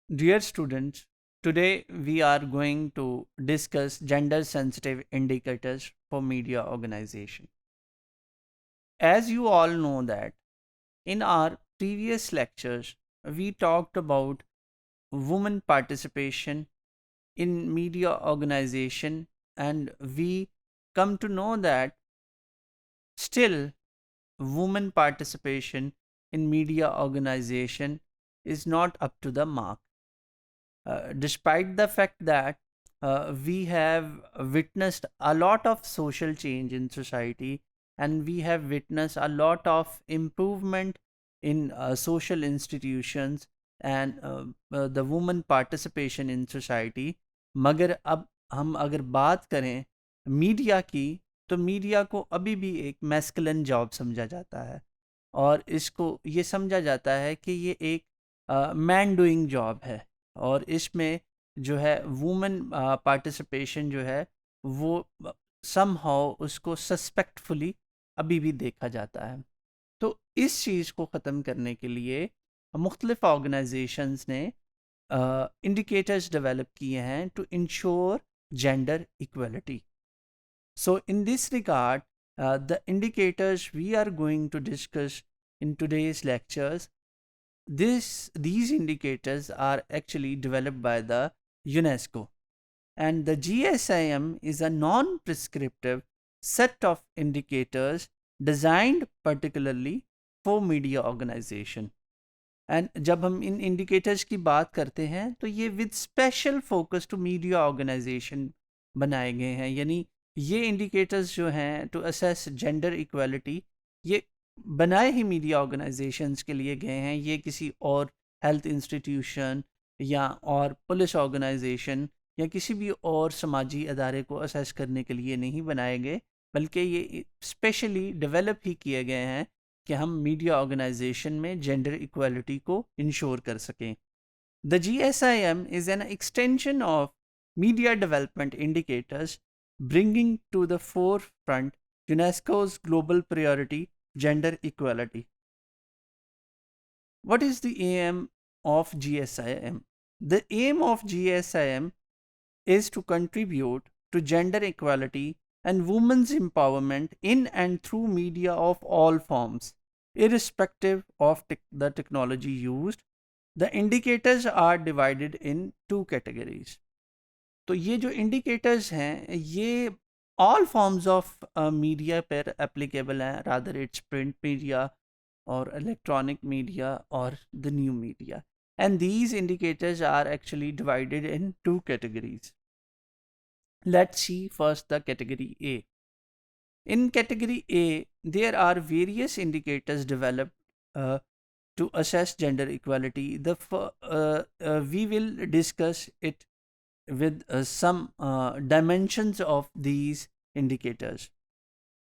Dear students, today we are going to discuss gender sensitive indicators for media organization. As you all know that in our previous lectures we talked about women participation in media organization, and we come to know that still women participation in media organization is not up to the mark. Despite the fact that we have witnessed a lot of social change in society, and we have witnessed a lot of improvement in social institutions and the woman participation in society. मगर अब हम अगर बात करें media की, तो media को अभी भी एक मैस्कुलिन जॉब समझा जाता है, और इसको ये समझा जाता है कि ये एक मैन डूइंग जॉब है, और इसमें जो है वुमेन पार्टिसिपेशन जो है वो समहाउ उसको सस्पेक्टफुली अभी भी देखा जाता है। तो इस चीज़ को ख़त्म करने के लिए मुख्तलिफ ऑर्गेनाइजेशंस ने indicators develop किए हैं to ensure gender equality. So in this regard, the indicators we are going to discuss in today's lectures, these indicators are actually developed by the UNESCO, and the GSIM is a non-prescriptive set of indicators designed particularly for media organization. And जब हम इन indicators की बात करते हैं तो ये with special focus to media organisation बनाए गए हैं, यानी ये इंडिकेटर्स जो हैं टू असेस जेंडर इक्वालिटी, ये बनाए ही मीडिया ऑर्गेनाइजेशंस के लिए गए हैं। ये किसी और हेल्थ इंस्टीट्यूशन या और पुलिस ऑर्गेनाइजेशन या किसी भी और समाजी अदारे को असेस करने के लिए नहीं बनाए गए, बल्कि ये स्पेशली डेवलप ही किए गए हैं कि हम मीडिया ऑर्गेनाइजेशन में जेंडर इक्वालिटी को इंश्योर कर सकें। The GSIM is an extension of media development indicators, bringing to the forefront UNESCO's global priority, gender equality. What is the aim of GSIM? The aim of GSIM is to contribute to gender equality and women's empowerment in and through media of all forms, irrespective of the technology used. The indicators are divided in two categories. तो ये जो indicators हैं ये all forms of media पर applicable हैं, rather it's print media or electronic media or the new media. And these indicators are actually divided in two categories. Let's see first the category A. In category A, there are various indicators developed to assess gender equality. We will discuss it with some dimensions of these indicators.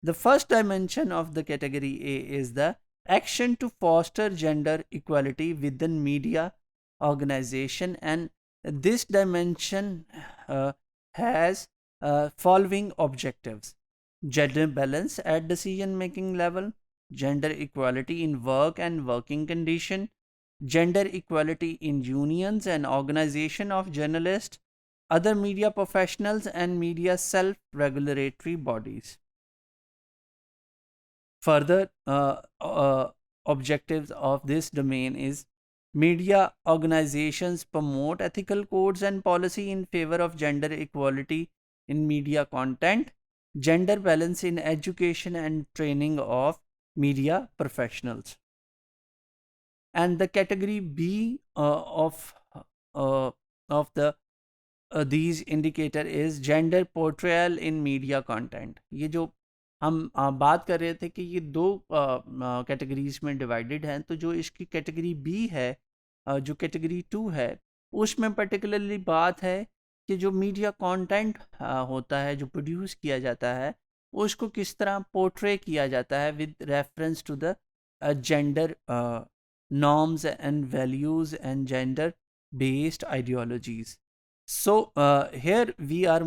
The first dimension of the category A is the action to foster gender equality within media organization, and this dimension has following objectives: gender balance at decision making level, gender equality in work and working condition, gender equality in unions and organization of journalists, other media professionals, and media self-regulatory bodies. Further objectives of this domain is media organizations promote ethical codes and policy in favor of gender equality in media content, gender balance in education and training of media professionals. And the category B of the these indicator is gender portrayal in media content. ये जो हम बात कर रहे थे कि ये दो कैटेगरीज में डिवाइडेड हैं, तो जो इसकी कैटेगरी बी है, जो कैटेगरी 2 है, उसमें पर्टिकुलरली बात है कि जो मीडिया कंटेंट होता है, जो प्रोड्यूस किया जाता है, उसको किस तरह पोर्ट्रे किया जाता है with reference to the gender norms and values and gender based ideologies. So here we are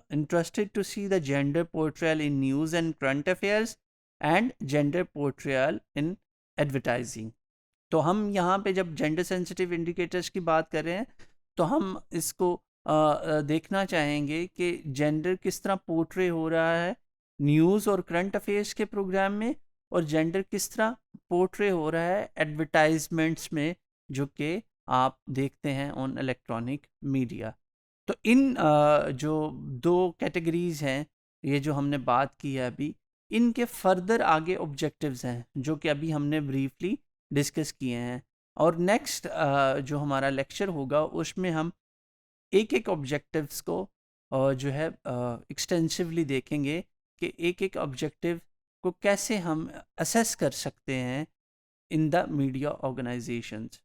interested to see the gender portrayal in news and current affairs and gender portrayal in advertising. तो हम यहाँ पे जब gender sensitive indicators की बात कर रहे हैं तो हम इसको देखना चाहेंगे कि जेंडर किस तरह पोर्ट्रे हो रहा है न्यूज़ और करंट अफेयर्स के प्रोग्राम में, और जेंडर किस तरह पोर्ट्रे हो रहा है एडवर्टाइजमेंट्स में जो कि आप देखते हैं ऑन इलेक्ट्रॉनिक मीडिया। तो इन जो दो कैटेगरीज हैं, ये जो हमने बात की है अभी, इनके फर्दर आगे ऑब्जेक्टिव्स हैं जो कि अभी हमने ब्रीफली डिस्कस किए हैं। और नेक्स्ट जो हमारा लेक्चर होगा उसमें हम एक एक ऑब्जेक्टिव्स को जो है एक्सटेंसिवली देखेंगे कि एक एक ऑब्जेक्टिव को कैसे हम असेस कर सकते हैं इन द मीडिया ऑर्गेनाइजेशंस।